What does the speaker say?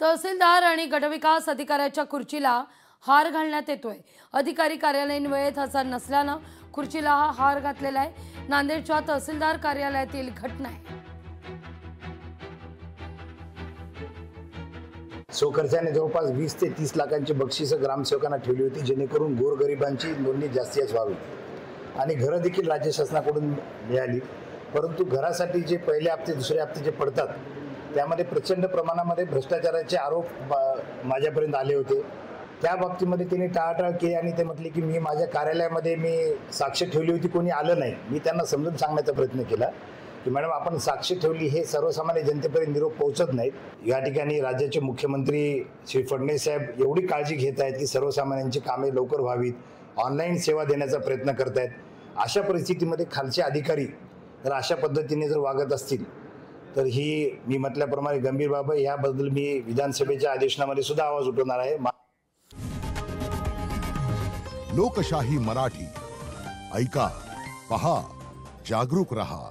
तहसीलदार आणि गटविकास अधिकाऱ्याच्या खुर्चीला हार घालण्यात येतोय। अधिकारी कार्यालयीन वेळेत हजर नसल्यानं खुर्चीला हा हार घातलेला आहे। नांदेडच्या तहसीलदार कार्यालयातील घटना आहे। स्वखर्चाने जवळपास 20 ते 30 लाखांची बक्षिस ग्रामसेवकांना ठेवली होती, जेणेकरून गोरगरिबांची नोंदणी जास्तीत व्हावी आणि घरं देखील राज्य शासनाकडून मिळाली। परंतु घरासाठी जे पहिले हप्ते दुसरे हप्ते जे पडतात त्यामध्ये प्रचंड प्रमाणामध्ये भ्रष्टाचाराचे आरोप माझ्यापर्यंत आले होते। त्या बाबतीमध्ये त्यांनी टाळाटाळ केली आणि ते म्हटले की मी माझ्या कार्यालयामध्ये मी साक्ष ठेवली होती, कोणी आलं नाही। मी त्यांना समजून सांगण्याचा प्रयत्न केला की मॅडम आपण साक्ष ठेवली हे सर्वसामान्य जनतेपर्यंत निरोप पोहोचत नाहीत। या ठिकाणी राज्याचे मुख्यमंत्री श्री फडणवीस साहेब एवढी काळजी घेत आहेत की सर्वसामान्यांची कामे लवकर व्हावीत, ऑनलाईन सेवा देण्याचा प्रयत्न करत आहेत। अशा परिस्थितीमध्ये खालचे अधिकारी जर अशा पद्धतीने जर वागत असतील तर ही मी म्हटल्याप्रमाणे गंभीर बाब आहे। याबद्दल मी विधानसभेच्या अधिवेशनामध्ये सुद्धा आवाज उठवणार आहे। लोकशाही मराठी ऐका, पहा, जागरूक रहा।